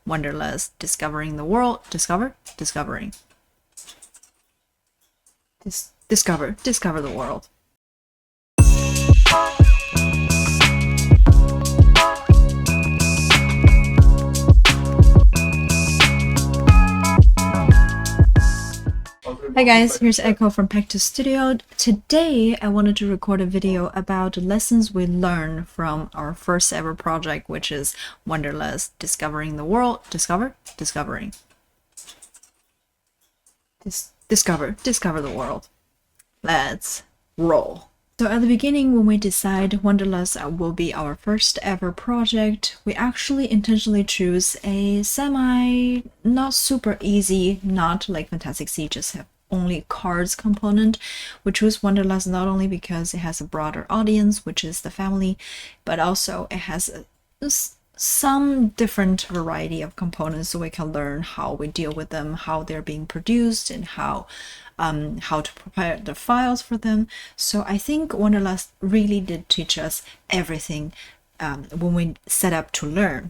Wanderlust, discovering the world, discover the world. Hi guys, here's Echo from Pektis Studio. Today I wanted to record a video about lessons we learned from our first ever project, which is Wanderlust, discovering the world, discover the world. Let's roll. So at the beginning, when we decide Wanderlust will be our first ever project, we actually intentionally choose a not super easy, not like Fintastic Sea, just have only cards component. We choose Wanderlust not only because it has a broader audience, which is the family, but also it has some different variety of components, so we can learn how we deal with them, how they're being produced, and how to prepare the files for them. So I think Wanderlust really did teach us everything when we set up to learn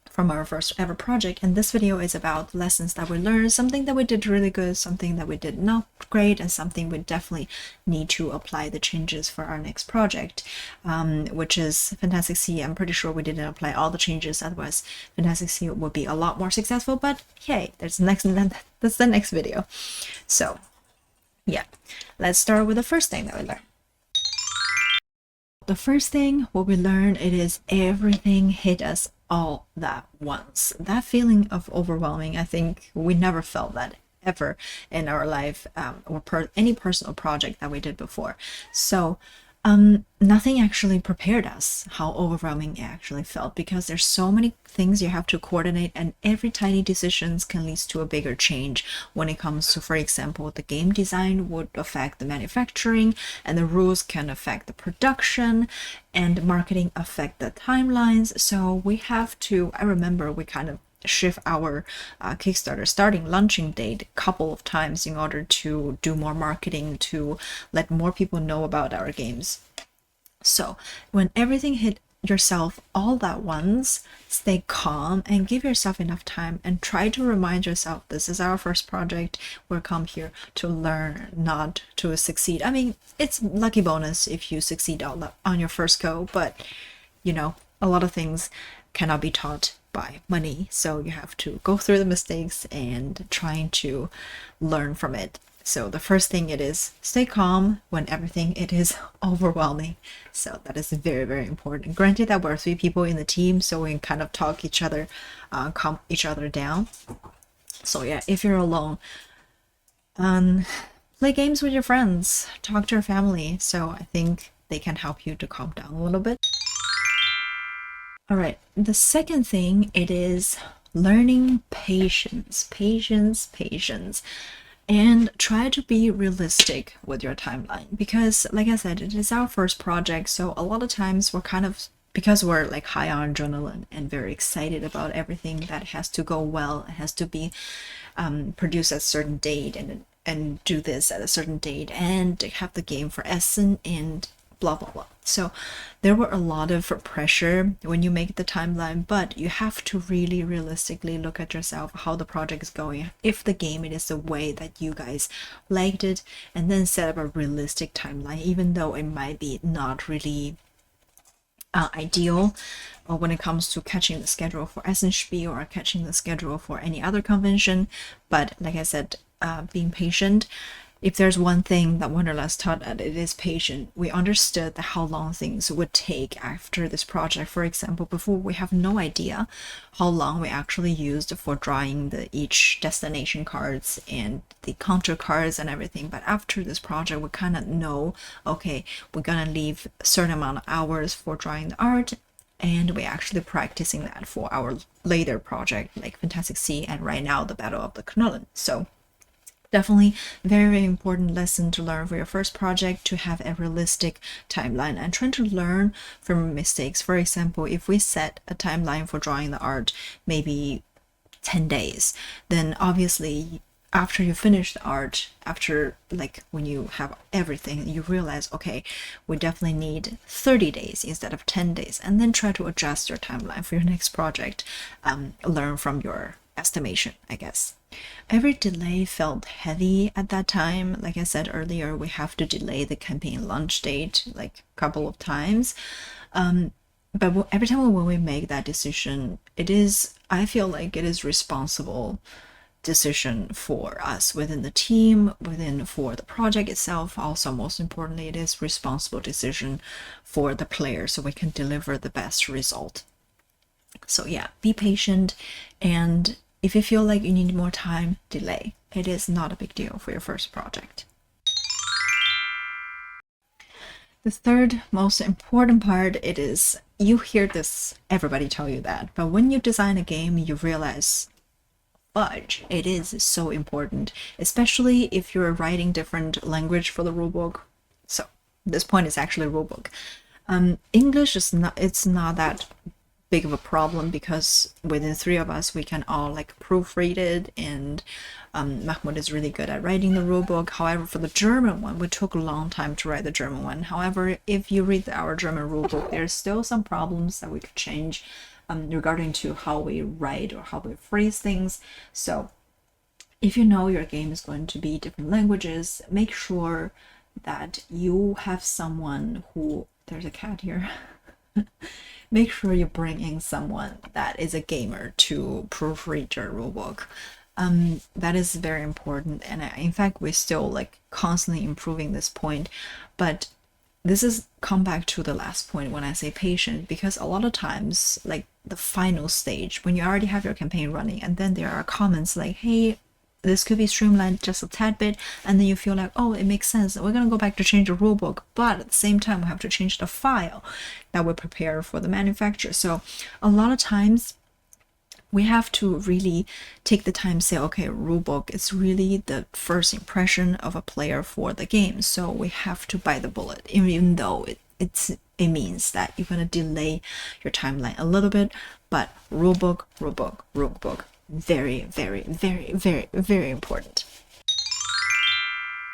from our first ever project. And this video is about lessons that we learned, something that we did really good, something that we did not great, and something we definitely need to apply the changes for our next project, which is Fintastic Sea. I'm pretty sure we didn't apply all the changes, otherwise Fintastic Sea would be a lot more successful, but hey, that's the next video. So yeah, let's start with the first thing that we learned. The first thing what we learned, it is everything hit us all at once. That feeling of overwhelming, I think we never felt that ever in our life, or any personal project that we did before. So nothing actually prepared us how overwhelming it actually felt, because there's so many things you have to coordinate, and every tiny decisions can lead to a bigger change when it comes to, for example, the game design would affect the manufacturing, and the rules can affect the production, and marketing affect the timelines. So we have to, I remember we kind of shift our Kickstarter launching date a couple of times in order to do more marketing, to let more people know about our games. So when everything hit yourself all at once, stay calm and give yourself enough time, and try to remind yourself this is our first project. We're come here to learn, not to succeed. I mean, it's lucky bonus if you succeed on your first go, but you know, a lot of things cannot be taught by money, so you have to go through the mistakes and trying to learn from it. So the first thing it is stay calm when everything it is overwhelming. So that is very, very important. Granted that we're 3 people in the team, so we can kind of talk each other, calm each other down. So yeah, if you're alone, play games with your friends, talk to your family, so I think they can help you to calm down a little bit. All right, the second thing, it is learning patience, and try to be realistic with your timeline, because like I said, it is our first project, so a lot of times we're kind of, because we're like high on adrenaline and very excited about everything that has to go well, it has to be produced at a certain date, and do this at a certain date, and have the game for Essen, and blah blah blah. So there were a lot of pressure when you make the timeline, but you have to really realistically look at yourself, how the project is going, if the game it is the way that you guys liked it, and then set up a realistic timeline, even though it might be not really ideal when it comes to catching the schedule for Essen Spiel or catching the schedule for any other convention. But like I said, being patient. If there's one thing that Wanderlust taught us, it is patient. We understood that how long things would take after this project. For example, before, we have no idea how long we actually used for drawing each destination cards and the counter cards and everything. But after this project, we kind of know, okay, we're gonna leave a certain amount of hours for drawing the art, and we're actually practicing that for our later project like Fintastic Sea, and right now the Battle of the Knollen. So definitely very, very important lesson to learn for your first project, to have a realistic timeline and trying to learn from mistakes. For example, if we set a timeline for drawing the art maybe 10 days, then obviously after you finish the art, after like when you have everything, you realize, okay, we definitely need 30 days instead of 10 days, and then try to adjust your timeline for your next project. Learn from your estimation, I guess. Every delay felt heavy at that time. Like I said earlier, we have to delay the campaign launch date like a couple of times. But every time when we make that decision, I feel like it is responsible decision for us within the team, for the project itself. Also, most importantly, it is responsible decision for the player, so we can deliver the best result. So yeah, be patient, and if you feel like you need more time, delay. It is not a big deal for your first project. The third most important part, it is, you hear this, everybody tell you that, but when you design a game, you realize, fudge, it is so important, especially if you're writing different language for the rulebook. So this point is actually rulebook. English is not that big of a problem, because within three of us we can all like proofread it, and Mahmoud is really good at writing the rulebook. However, for the German one, we took a long time to write the German one. However, if you read our German rulebook, there's still some problems that we could change regarding to how we write or how we phrase things. So if you know your game is going to be different languages, make sure that you have someone who, there's a cat here, make sure you bring in someone that is a gamer to proofread your rulebook. That is very important, and in fact we're still like constantly improving this point. But this is come back to the last point when I say patient, because a lot of times, like the final stage, when you already have your campaign running, and then there are comments like, hey, this could be streamlined just a tad bit, and then you feel like, oh, it makes sense, we're gonna go back to change the rulebook, but at the same time we have to change the file that we prepare for the manufacturer. So a lot of times we have to really take the time to say, okay, rulebook is really the first impression of a player for the game, so we have to bite the bullet, even though it means that you're going to delay your timeline a little bit. But rulebook, very, very, very, very, very important.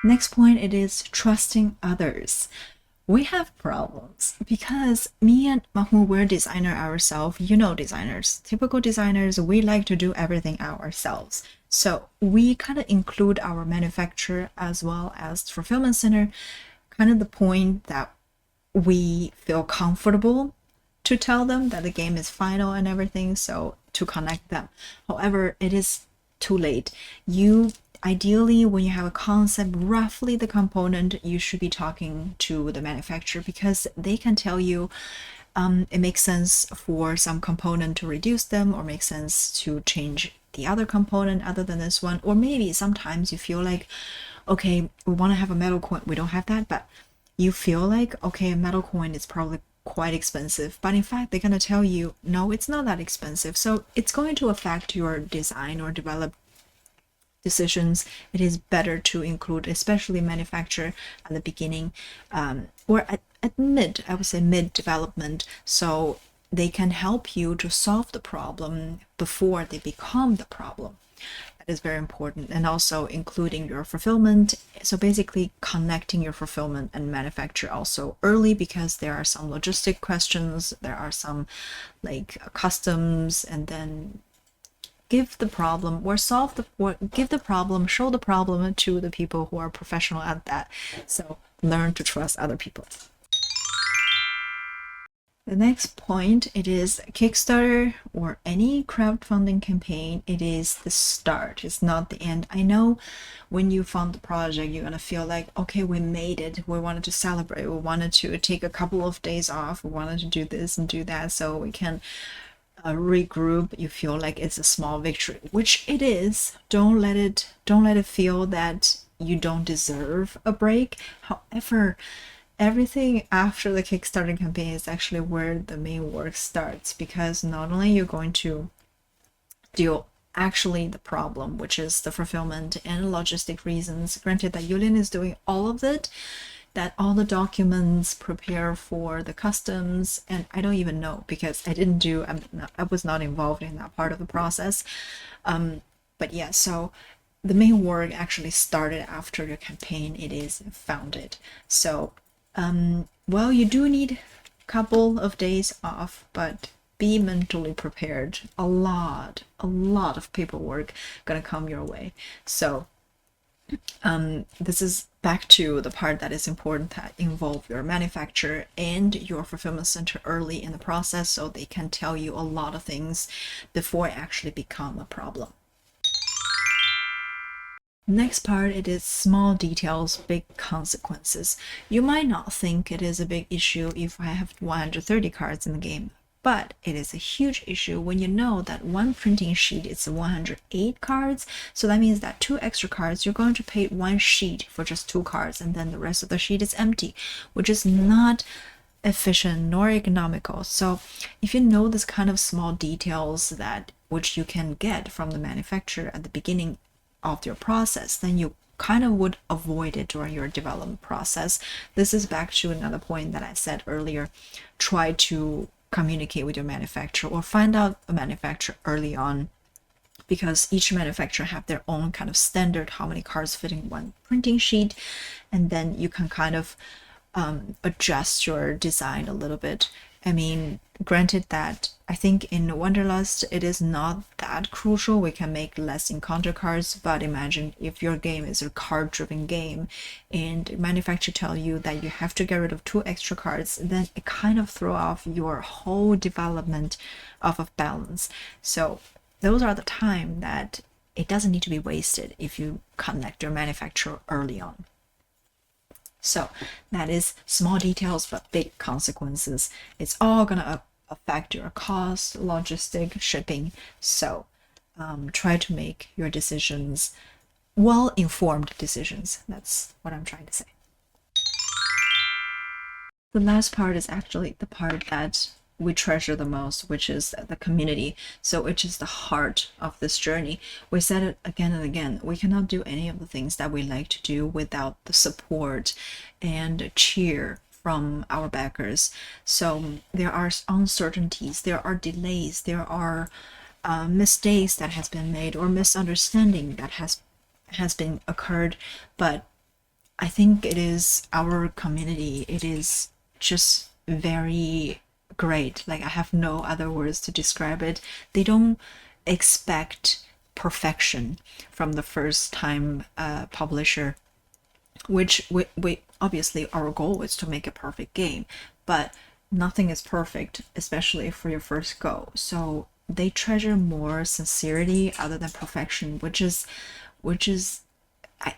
Next point, it is trusting others. We have problems because me and Mahmoud, we're designer ourselves. You know, designers, typical designers, we like to do everything ourselves. So we kind of include our manufacturer as well as fulfillment center, kind of the point that we feel comfortable to tell them that the game is final and everything, so to connect them. However, it is too late. Ideally, when you have a concept, roughly the component, you should be talking to the manufacturer, because they can tell you it makes sense for some component to reduce them, or makes sense to change the other component other than this one. Or maybe sometimes you feel like, okay, we want to have a metal coin, we don't have that, but you feel like, okay, a metal coin is probably quite expensive, but in fact they're going to tell you, no, it's not that expensive. So it's going to affect your design or develop decisions. It is better to include, especially manufacturer, at the beginning, or at mid, I would say mid development, so they can help you to solve the problem before they become the problem. That is very important. And also including your fulfillment, so basically connecting your fulfillment and manufacturer also early, because there are some logistic questions, there are some like customs, and then give the problem or give the problem, show the problem to the people who are professional at that. So learn to trust other people. The next point, it is Kickstarter or any crowdfunding campaign, it is the start, it's not the end. I know when you fund the project, you're gonna feel like, okay, we made it, we wanted to celebrate, we wanted to take a couple of days off, we wanted to do this and do that so we can regroup. You feel like it's a small victory, which it is. Don't let it feel that you don't deserve a break. However, everything after the Kickstarter campaign is actually where the main work starts, because not only you're going to deal actually the problem, which is the fulfillment and logistic reasons. Granted that Yulin is doing all of it, that all the documents prepare for the customs, and I don't even know because I was not involved in that part of the process. But yeah, so the main work actually started after your campaign it is founded. So well, you do need a couple of days off, but be mentally prepared. A lot of paperwork gonna come your way. So this is back to the part that is important, that involve your manufacturer and your fulfillment center early in the process, so they can tell you a lot of things before it actually become a problem. Next part, it is small details, big consequences. You might not think it is a big issue if I have 130 cards in the game, but it is a huge issue when you know that one printing sheet is 108 cards. So that means that 2 extra cards, you're going to pay 1 sheet for just 2 cards, and then the rest of the sheet is empty, which is not efficient nor economical. So if you know this kind of small details that which you can get from the manufacturer at the beginning of your process, then you kind of would avoid it during your development process. This is back to another point that I said earlier. Try to communicate with your manufacturer or find out a manufacturer early on, because each manufacturer have their own kind of standard how many cards fit in one printing sheet, and then you can kind of adjust your design a little bit. I mean, granted that I think in Wanderlust it is not that crucial, we can make less encounter cards, but imagine if your game is a card driven game and manufacturer tell you that you have to get rid of 2 extra cards, then it kind of throw off your whole development of balance. So those are the time that it doesn't need to be wasted if you connect your manufacturer early on. So that is small details but big consequences. It's all gonna affect your cost, logistic, shipping. So try to make your decisions well-informed decisions. That's what I'm trying to say. The last part is actually the part that we treasure the most, which is the community. So which is the heart of this journey. We said it again and again, we cannot do any of the things that we like to do without the support and cheer from our backers. So there are uncertainties, there are delays, there are mistakes that has been made or misunderstanding that has been occurred, but I think it is our community, it is just very great. Like, I have no other words to describe it. They don't expect perfection from the first time publisher, which we obviously our goal is to make a perfect game, but nothing is perfect, especially for your first go. So they treasure more sincerity other than perfection, which is I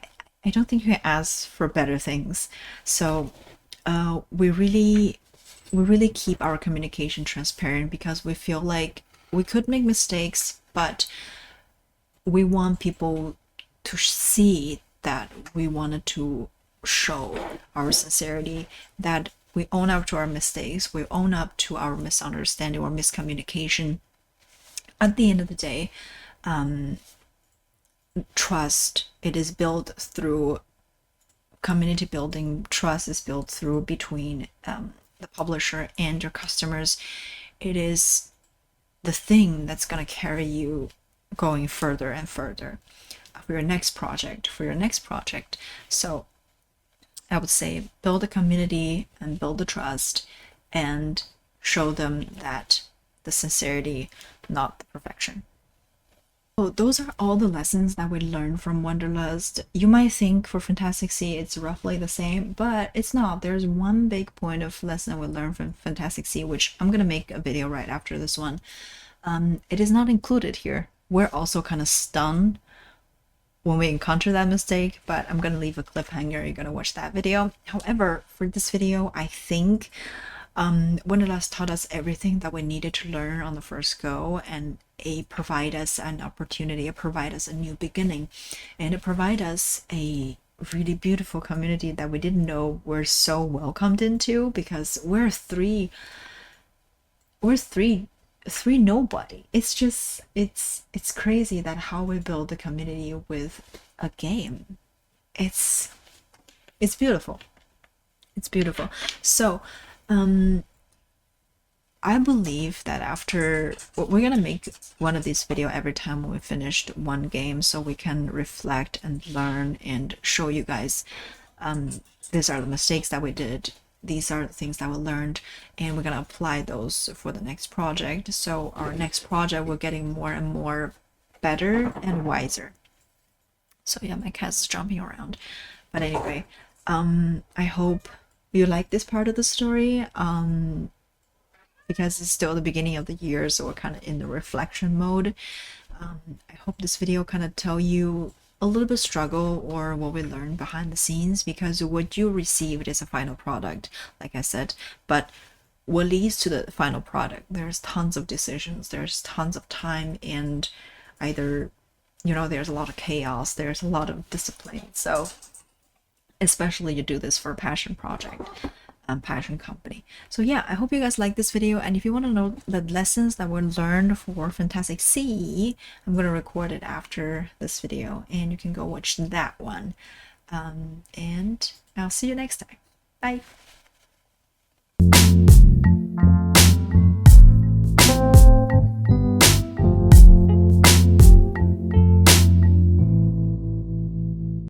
don't think you can ask for better things. So we really keep our communication transparent, because we feel like we could make mistakes, but we want people to see that we wanted to show our sincerity, that we own up to our mistakes, we own up to our misunderstanding or miscommunication. At the end of the day, trust, it is built through community building. Trust is built through between the publisher and your customers. It is the thing that's going to carry you going further and further for your next project, So I would say build a community and build the trust and show them that the sincerity, not the perfection. So those are all the lessons that we learned from Wanderlust. You might think for Fintastic Sea it's roughly the same, but it's not. There's one big point of lesson we learned from Fintastic Sea, which I'm gonna make a video right after this one. It is not included here. We're also kind of stunned when we encounter that mistake, but I'm gonna leave a cliffhanger. You're gonna watch that video. However, for this video, I think Wanderlust taught us everything that we needed to learn on the first go, and it provide us an opportunity, it provide us a new beginning, and it provide us a really beautiful community that we didn't know we're so welcomed into, because we're three nobody. It's just it's crazy that how we build the community with a game. It's beautiful. So I believe that after we're gonna make one of these video every time we finished one game, so we can reflect and learn and show you guys these are the mistakes that we did, these are the things that we learned, and we're gonna apply those for the next project. So our next project, we're getting more and more better and wiser. So yeah, my cat's jumping around. But anyway, I hope you like this part of the story. Because it's still the beginning of the year, so we're kind of in the reflection mode. I hope this video kind of tell you a little bit struggle or what we learned behind the scenes, because what you received is a final product, like I said, but what leads to the final product, there's tons of decisions, there's tons of time, and either, you know, there's a lot of chaos, there's a lot of discipline. So especially you do this for a passion project, passion company. So yeah, I hope you guys like this video, and if you want to know the lessons that were learned for Fintastic Sea, I'm going to record it after this video and you can go watch that one. And I'll see you next time. Bye.